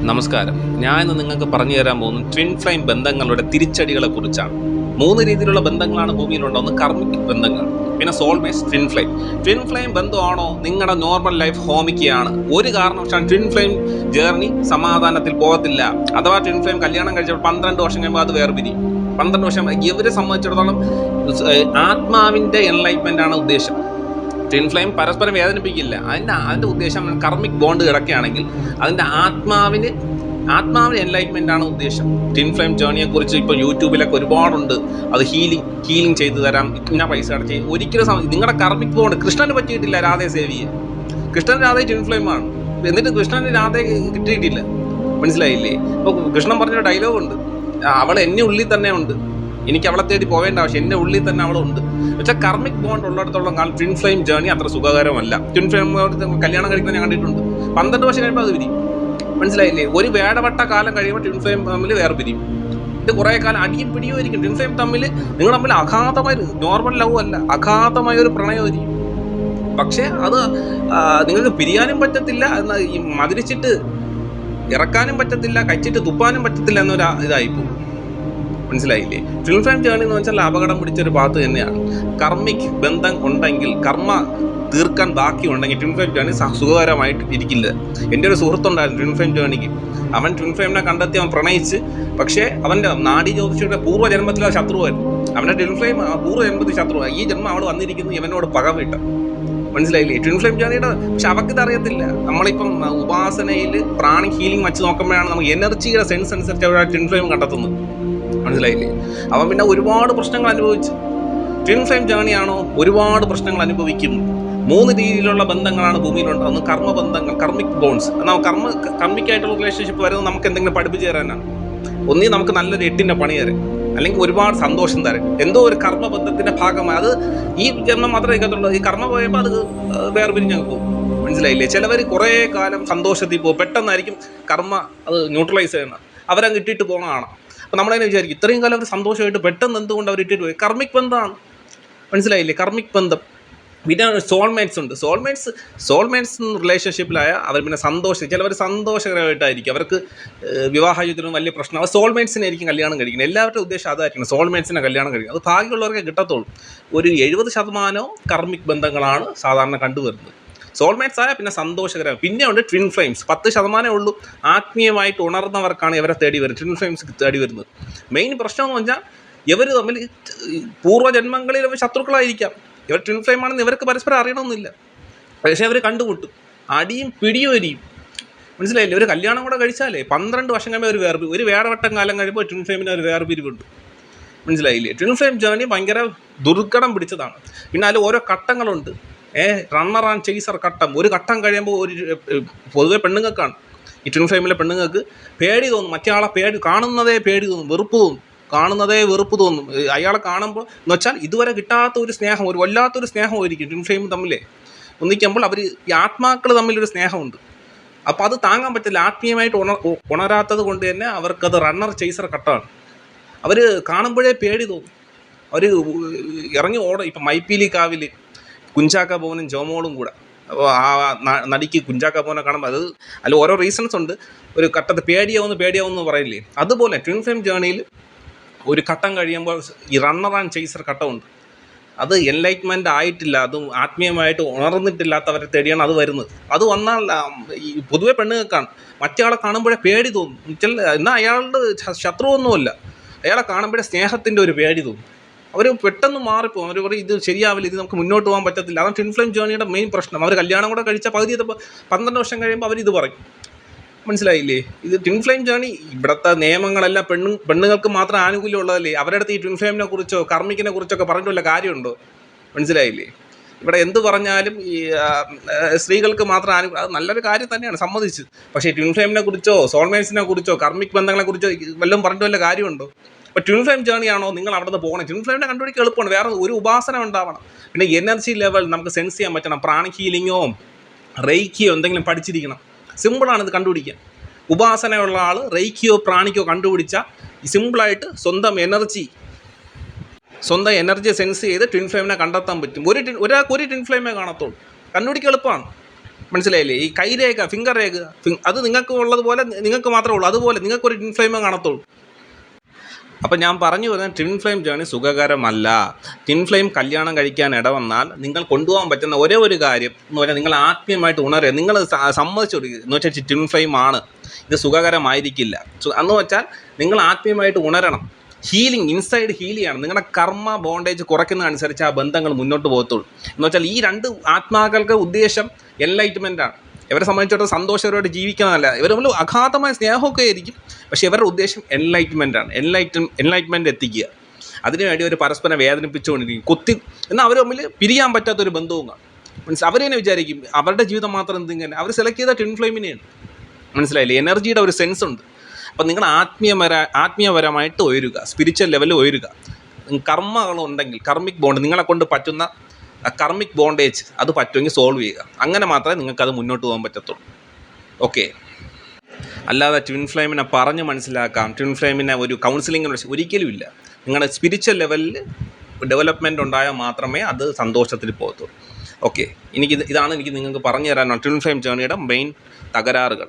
നമസ്കാരം. ഞാൻ ഇന്ന് നിങ്ങൾക്ക് പറഞ്ഞു തരാൻ പോകുന്നത് ട്വിൻ ഫ്ലെയിം ബന്ധങ്ങളുടെ തിരിച്ചടികളെ കുറിച്ചാണ്. 3 രീതിയിലുള്ള ബന്ധങ്ങളാണ് ഭൂമിയിലുള്ളത്. ഒന്ന് കർമ്മിക് ബന്ധങ്ങൾ, പിന്നെ soulmates, twin flame. Twin flame ബന്ധമാണോ നിങ്ങളുടെ നോർമൽ ലൈഫ് ഹോമിക്കുകയാണ്. ഒരു കാരണവശാലും ട്വിൻ ഫ്ലെയിം ജേർണി സമാധാനത്തിൽ പോകത്തില്ല. അഥവാ ട്വിൻ ഫ്ലെയിം കല്യാണം കഴിച്ചപ്പോൾ 12 വർഷം കഴിയുമ്പോൾ അത് വേർപിരിയും. 12 വർഷം ഇവരെ സംബന്ധിച്ചിടത്തോളം ആത്മാവിൻ്റെ എൻലൈറ്റ്മെൻ്റ് ആണ് ഉദ്ദേശം. ട്വിൻ ഫ്ലെയിം പരസ്പരം വേദനിപ്പിക്കില്ല. അതിൻ്റെ ഉദ്ദേശം കർമ്മിക് ബോണ്ട് കിടക്കുകയാണെങ്കിൽ അതിൻ്റെ ആത്മാവിന് എൻലൈറ്റ്മെൻ്റ് ആണ് ഉദ്ദേശം. ട്വിൻ ഫ്ലെയിം ജേർണിയെക്കുറിച്ച് ഇപ്പോൾ യൂട്യൂബിലൊക്കെ ഒരുപാടുണ്ട്. അത് ഹീലിംഗ് ചെയ്തു തരാം, ഇന്ന പൈസ അടച്ച് ഒരിക്കലും നിങ്ങളുടെ കർമ്മിക് ബോണ്ട്. കൃഷ്ണന് പറ്റിയിട്ടില്ല രാധയെ സേവ് ചെയ്യാൻ. കൃഷ്ണൻ രാധയെ ട്വിൻ ഫ്ലെയിമാണ്, എന്നിട്ട് കൃഷ്ണന് രാധയെ കിട്ടിയിട്ടില്ല. മനസ്സിലായില്ലേ? അപ്പോൾ കൃഷ്ണൻ പറഞ്ഞൊരു ഡയലോഗുണ്ട്, അവൾ എന്നെ ഉള്ളിൽ തന്നെ ഉണ്ട്, എനിക്ക് അവളെ തേടി പോവേണ്ട ആവശ്യം, എൻ്റെ ഉള്ളിൽ തന്നെ അവളുണ്ട്. പക്ഷേ കർമ്മിക് ബോണ്ട് ഉള്ളിടത്തോളം കാലം ട്വിൻ ഫ്ലെയിം ജേർണി അത്ര സുഖകരമല്ല. ട്വിൻ ഫ്ലെയിം കല്യാണം കഴിക്കുന്നത് ഞാൻ കണ്ടിട്ടുണ്ട്. 12 വർഷം കഴിയുമ്പോൾ അത് പിരിയും. മനസ്സിലായില്ലേ? ഒരു വേടവട്ട കാലം കഴിയുമ്പോൾ ട്വിൻ ഫ്ലെയിം തമ്മിൽ വേർപിരിയും. ഇത് കുറേ കാലം അടിയും പിടിയുമായിരിക്കും. ട്വിൻ ഫ്ലെയിം തമ്മിൽ നിങ്ങൾ തമ്മിൽ അഗാധമായ നോർമൽ ലവ് അല്ല, അഗാധമായ ഒരു പ്രണയമായിരിക്കും. പക്ഷേ അത് നിങ്ങൾക്ക് പിരിയാനും പറ്റത്തില്ല, ഈ മതിരിച്ചിട്ട് ഇറക്കാനും പറ്റത്തില്ല, കഴിച്ചിട്ട് തുപ്പാനും പറ്റത്തില്ല എന്നൊരു ഇതായിപ്പോൾ. മനസ്സിലായില്ലേ? ട്വിൻ ഫ്ലെയിം ജേർണി എന്ന് വെച്ചാൽ അപകടം പിടിച്ചൊരു പാത്ത് തന്നെയാണ്. കർമ്മിക് ബന്ധം ഉണ്ടെങ്കിൽ, കർമ്മ തീർക്കാൻ ബാക്കിയുണ്ടെങ്കിൽ ട്വിൻ ഫ്ലെയിം ജേർണി സുഖകരമായിട്ട് ഇരിക്കില്ല. എൻ്റെ ഒരു സുഹൃത്തുണ്ടായിരുന്നു ട്വിൻ ഫ്ലെയിം ജേർണിക്ക്. അവൻ ട്വിൻ ഫ്ലെയിമിനെ കണ്ടെത്തി, അവൻ പ്രണയിച്ച്. പക്ഷേ അവൻ്റെ നാഡി ജ്യോതിഷിയുടെ പൂർവ്വജന്മത്തിലെ ശത്രുവായിരുന്നു. അവൻ്റെ ട്വിൻ ഫ്ലെയിം പൂർവ്വജന്മത്തിൽ ശത്രുവാണ്. ഈ ജന്മം അവൾ വന്നിരിക്കുന്നത് ഇവനോട് പകവിട്ട. മനസ്സിലായില്ലേ? ട്വിൻ ഫ്ലെയിം ജേർണിയുടെ. പക്ഷെ അവർക്കിത് അറിയത്തില്ല. നമ്മളിപ്പം ഉപാസനയിൽ പ്രാണി ഹീലിംഗ് വെച്ച് നോക്കുമ്പോഴാണ് നമുക്ക് എനർജിയുടെ സെൻസ് അനുസരിച്ച് അവരുടെ ട്വിൻ ഫ്ലെയിം കണ്ടെത്തുന്നത്. മനസ്സിലായില്ലേ? അവൻ പിന്നെ ഒരുപാട് പ്രശ്നങ്ങൾ അനുഭവിച്ചു. ട്വിൻ ഫ്ലെയിം ജേർണിയാണോ ഒരുപാട് പ്രശ്നങ്ങൾ അനുഭവിക്കും. 3 രീതിയിലുള്ള ബന്ധങ്ങളാണ് ഭൂമിയിലുണ്ട്. ഒന്ന് കർമ്മബന്ധങ്ങൾ, കർമ്മിക് ബോൺസ്. എന്നാൽ കർമ്മിക്കായിട്ടുള്ള റിലേഷൻഷിപ്പ് വരുന്നത് നമുക്ക് എന്തെങ്കിലും പഠിപ്പിച്ചു തരാനാണ്. ഒന്നീ നമുക്ക് നല്ലൊരു 8ൻ്റെ പണി തരാം, അല്ലെങ്കിൽ ഒരുപാട് സന്തോഷം തരാം. എന്തോ ഒരു കർമ്മബന്ധത്തിൻ്റെ ഭാഗമായി അത് ഈ ജന്മം മാത്രമേ കേൾക്കത്തുള്ളൂ. ഈ കർമ്മ പോയപ്പോൾ അത് വേർപിരിഞ്ഞ് പോകും. മനസ്സിലായില്ലേ? ചിലവർ കുറേ കാലം സന്തോഷത്തിൽ പോകും, പെട്ടെന്നായിരിക്കും കർമ്മ അത് ന്യൂട്രലൈസ് ചെയ്യണം. അവരങ്ങ് ഇട്ടിട്ട് പോകണതാണ്. അപ്പോൾ നമ്മളതിനെ വിചാരിക്കും ഇത്രയും കാലം അവർ സന്തോഷമായിട്ട് പെട്ടെന്ന് എന്തുകൊണ്ട് അവർ ഇട്ടിട്ട് പോയി. കർമ്മിക് ബന്ധമാണ്. മനസ്സിലായില്ലേ? കർമ്മിക് ബന്ധം. പിന്നെ സോൾമേറ്റ്സ് ഉണ്ട്. സോൾമേറ്റ്സ് റിലേഷൻഷിപ്പിലായ അവർ പിന്നെ ചിലവർ സന്തോഷകരമായിട്ടായിരിക്കും. അവർക്ക് വിവാഹജീവിതത്തിലും വലിയ പ്രശ്നം. അവർ സോൾമേറ്റ്സിനെ ആയിരിക്കും കല്യാണം കഴിക്കുന്നത്. എല്ലാവരുടെ ഉദ്ദേശം അതായിരിക്കണം, സോൾമേറ്റ്സിനെ കല്യാണം കഴിക്കുക. അത് ഭാഗ്യമുള്ളവർക്ക് കിട്ടത്തുള്ളൂ. ഒരു 70% കർമ്മിക് ബന്ധങ്ങളാണ് സാധാരണ കണ്ടുവരുന്നത്. സോൾമേറ്റ്സ് ആയ പിന്നെ സന്തോഷകരം. പിന്നെ ഉണ്ട് ട്വിൻ ഫ്ലെയിംസ്. 10% ഉള്ളൂ ആത്മീയമായിട്ട് ഉണർന്നവർക്കാണ് ഇവരെ തേടി വരുന്നത്, ട്വിൻ ഫ്ലെയിംസ് തേടി വരുന്നത്. മെയിൻ പ്രശ്നം എന്ന് വെച്ചാൽ ഇവർ തമ്മിൽ പൂർവ്വജന്മങ്ങളിൽ ഇവർ ശത്രുക്കളായിരിക്കാം. ഇവർ ട്വിൻ ഫ്ലെയിം ആണെന്ന് ഇവർക്ക് പരസ്പരം അറിയണമെന്നില്ല. പക്ഷേ അവർ കണ്ടുമുട്ടും, അടിയും പിടിയും. മനസ്സിലായില്ലേ? ഒരു കല്യാണം കൂടെ കഴിച്ചാലേ 12 വർഷം കഴിയുമ്പോൾ ഒരു വേടവട്ടം കാലം കഴിയുമ്പോൾ ട്വിൻ ഫ്ലെയിമിന് ഒരു വേർപിരിവുണ്ട്. മനസ്സിലായില്ലേ? ട്വിൻ ഫ്ലെയിം ജേർണി ഭയങ്കര ദുർഘടം പിടിച്ചതാണ്. പിന്നെ അതിൽ ഓരോ ഘട്ടങ്ങളുണ്ട്. റണ്ണർ ആൻഡ് ചേസർ ഘട്ടം. ഒരു ഘട്ടം കഴിയുമ്പോൾ പൊതുവെ പെണ്ണുങ്ങൾക്കാണ്, ഈ ട്വിൻ ഫ്ലെയിമിലെ പെണ്ണുങ്ങൾക്ക് പേടി തോന്നും. മറ്റേ ആളെ കാണുന്നതേ പേടി തോന്നും, വെറുപ്പ് തോന്നും. കാണുന്നതേ വെറുപ്പ് തോന്നും. അയാളെ കാണുമ്പോൾ എന്ന് വെച്ചാൽ ഇതുവരെ കിട്ടാത്ത ഒരു സ്നേഹം, ഒരു വല്ലാത്തൊരു സ്നേഹമായിരിക്കും ട്വിൻ ഫ്ലെയിം തമ്മിൽ ഒന്നിക്കുമ്പോൾ. അവർ ഈ ആത്മാക്കൾ തമ്മിലൊരു സ്നേഹമുണ്ട്. അപ്പോൾ അത് താങ്ങാൻ പറ്റില്ല. ആത്മീയമായിട്ട് ഉണരാത്തത് കൊണ്ട് തന്നെ അവർക്കത് റണ്ണർ ചേസർ ഘട്ടമാണ്. അവർ കാണുമ്പോഴേ പേടി തോന്നും. അവർ ഇറങ്ങി ഓടും. ഇപ്പം മൈപ്പീലി കാവിൽ കുഞ്ചാക്ക ബോബനും ജോമോളും കൂടെ. അപ്പോൾ ആ നടിക്ക് കുഞ്ചാക്ക ബോബനെ കാണുമ്പോൾ അതിൽ ഓരോ റീസൺസ് ഉണ്ട്. ഒരു ഘട്ടത്തിൽ പേടിയാവുമെന്ന് പറയില്ലേ? അതുപോലെ ട്വിൻ ഫ്ലെയിം ജേർണിയിൽ ഒരു ഘട്ടം കഴിയുമ്പോൾ ഈ റണ്ണർ ആൻഡ് ചേസർ ഘട്ടമുണ്ട്. അത് എൻലൈറ്റ്മെൻ്റ് ആയിട്ടില്ല, അതും ആത്മീയമായിട്ട് ഉണർന്നിട്ടില്ലാത്തവരെ തേടിയാണ് അത് വരുന്നത്. അത് വന്നാൽ ഈ പൊതുവെ പെണ്ണുങ്ങൾക്കാണ്. മറ്റേ ആളെ കാണുമ്പോഴേ പേടി തോന്നും. എന്നാൽ അയാളുടെ ശത്രുവൊന്നുമല്ല, അയാളെ കാണുമ്പോഴേ സ്നേഹത്തിൻ്റെ ഒരു പേടി തോന്നും. അവർ പെട്ടെന്ന് മാറിപ്പോകും. അവർ പറയും ഇത് ശരിയാവില്ല, ഇത് നമുക്ക് മുന്നോട്ട് പോകാൻ പറ്റത്തില്ല. അതാണ് ട്വിൻ ഫ്ലെയിം ജേർണിയുടെ മെയിൻ പ്രശ്നം. അവർ കല്യാണം കൂടെ കഴിച്ച പകുതി 12 വർഷം കഴിയുമ്പോൾ അവരിത് പറയും. മനസ്സിലായില്ലേ? ഇത് ട്വിൻ ഫ്ലെയിം ജേർണി. ഇവിടുത്തെ നിയമങ്ങളെല്ലാം പെണ്ണുങ്ങൾക്ക് മാത്രം ആനുകൂല്യമുള്ളതല്ലേ? അവരുടെ അടുത്ത് ഈ ട്വിൻ ഫ്ലെയിമിനെ കുറിച്ചോ കർമ്മിക്കിനെ കുറിച്ചൊക്കെ പറഞ്ഞിട്ട് വല്ല കാര്യമുണ്ടോ? മനസ്സിലായില്ലേ? ഇവിടെ എന്ത് പറഞ്ഞാലും ഈ സ്ത്രീകൾക്ക് മാത്രം അത് നല്ലൊരു കാര്യം തന്നെയാണ്, സമ്മതിച്ച്. പക്ഷേ ട്വിൻ ഫ്ലെയിമിനെ കുറിച്ചോ സോൾമേറ്റ്സിനെ കുറിച്ചോ കർമ്മിക് ബന്ധങ്ങളെ കുറിച്ചോ വല്ലതും പറഞ്ഞിട്ട് വല്ല കാര്യമുണ്ടോ? ഇപ്പോൾ ട്വിൻ ഫ്ലെയിം ജേർണിയാണോ നിങ്ങൾ അവിടെ നിന്ന് പോകണം? ട്വിൻ ഫ്ലെയിമിനെ കണ്ടുപിടിക്കാൻ എളുപ്പമാണ്. വേറെ ഒരു ഉപാസന ഉണ്ടാവണം. പിന്നെ എനർജി ലെവൽ നമുക്ക് സെൻസ് ചെയ്യാൻ പറ്റണം. പ്രാണി ഹീലിങ്ങോ റെയ്ക്കിയോ എന്തെങ്കിലും പഠിച്ചിരിക്കണം. സിമ്പിളാണ് ഇത് കണ്ടുപിടിക്കാൻ. ഉപാസനയുള്ള ആൾ റെയ്ക്കിയോ പ്രാണിക്കോ കണ്ടുപിടിച്ചാൽ സിമ്പിളായിട്ട് സ്വന്തം എനർജി സെൻസ് ചെയ്ത് ട്വിൻ ഫ്ലെയിമിനെ കണ്ടെത്താൻ പറ്റും. ഒരാൾക്ക് ഒരു ട്വിൻ ഫ്ലെയിമേ കാണത്തുള്ളൂ. കണ്ടുപിടിക്കാൻ എളുപ്പമാണ്. മനസ്സിലായില്ലേ? ഈ കൈരേഖ, ഫിംഗർ രേഖ, അത് നിങ്ങൾക്ക് ഉള്ളതുപോലെ നിങ്ങൾക്ക് മാത്രമേ ഉള്ളൂ. അതുപോലെ നിങ്ങൾക്കൊരു ട്വിൻ ഫ്ലെയിമേ കാണത്തുള്ളൂ. അപ്പം ഞാൻ പറഞ്ഞു വരുന്നത് ട്വിൻ ഫ്ലെയിം ജേണി സുഖകരമല്ല. ട്വിൻ ഫ്ലെയിം കല്യാണം കഴിക്കാൻ ഇടവന്നാൽ നിങ്ങൾ കൊണ്ടുപോകാൻ പറ്റുന്ന ഒരേ ഒരു കാര്യം എന്ന് പറഞ്ഞാൽ നിങ്ങൾ ആത്മീയമായിട്ട് ഉണരുക. നിങ്ങൾ സമ്മതിച്ചു കൊടുക്കുക എന്ന് വെച്ചാൽ ട്വിൻ ഫ്ലെയിം ആണ്, ഇത് സുഖകരമായിരിക്കില്ല എന്ന് വെച്ചാൽ നിങ്ങൾ ആത്മീയമായിട്ട് ഉണരണം. ഹീലിംഗ്, ഇൻസൈഡ് ഹീൽ ചെയ്യണം. നിങ്ങളുടെ കർമ്മ ബോണ്ടേജ് കുറയ്ക്കുന്നതനുസരിച്ച് ആ ബന്ധങ്ങൾ മുന്നോട്ട് പോകത്തുള്ളൂ. എന്ന് വെച്ചാൽ ഈ രണ്ട് ആത്മാക്കൾക്ക് ഉദ്ദേശം എൻലൈറ്റ്മെൻറ്റാണ്. ഇവരെ സംബന്ധിച്ചിടത്തോളം സന്തോഷകരമായിട്ട് ജീവിക്കണമല്ല, ഇവർ തമ്മിൽ അഗാധമായ സ്നേഹമൊക്കെ ആയിരിക്കും, പക്ഷേ ഇവരുടെ ഉദ്ദേശം എൻലൈറ്റ്മെൻറ്റാണ്. എൻലൈറ്റ്മെൻറ്റ് എത്തിക്കുക. അതിനുവേണ്ടി ഒരു പരസ്പരം വേദനിപ്പിച്ചുകൊണ്ടിരിക്കും. എന്നാൽ അവർ തമ്മിൽ പിരിയാൻ പറ്റാത്തൊരു ബന്ധവും കാണും. അവർ തന്നെ വിചാരിക്കും അവരുടെ ജീവിതം മാത്രം എന്തിങ്ങനെ. അവർ സെലക്ട് ചെയ്ത ട്വിൻ ഫ്ലെയിമിനെയാണ്. മനസ്സിലായില്ലേ? എനർജിയുടെ ഒരു സെൻസ് ഉണ്ട്. അപ്പം നിങ്ങൾ ആത്മീയപരമായിട്ട് ഉയരുക, സ്പിരിച്വൽ ലെവലിൽ ഉയരുക. കർമ്മകളുണ്ടെങ്കിൽ, കർമ്മിക് ബോണ്ട്, നിങ്ങളെ കൊണ്ട് പറ്റുന്ന കർമ്മിക് ബോണ്ടേജ് അത് പറ്റുമെങ്കിൽ സോൾവ് ചെയ്യുക. അങ്ങനെ മാത്രമേ നിങ്ങൾക്കത് മുന്നോട്ട് പോകാൻ പറ്റത്തുള്ളൂ. ഓക്കെ, അല്ലാതെ ട്വിൻ ഫ്ലെയിമിനെ പറഞ്ഞ് മനസ്സിലാക്കാം, ട്വിൻ ഫ്ലെയിമിനെ ഒരു കൗൺസിലിങ്ങിന് ഒരിക്കലും ഇല്ല. നിങ്ങളുടെ സ്പിരിച്വൽ ലെവലിൽ ഡെവലപ്മെൻറ്റ് ഉണ്ടായാൽ മാത്രമേ അത് സന്തോഷത്തിൽ പോകത്തുള്ളൂ. ഓക്കെ, ഇതാണ് എനിക്ക് നിങ്ങൾക്ക് പറഞ്ഞു തരാനുള്ള ട്വിൻ ഫ്ലെയിം ജേണിയുടെ മെയിൻ തകരാറുകൾ.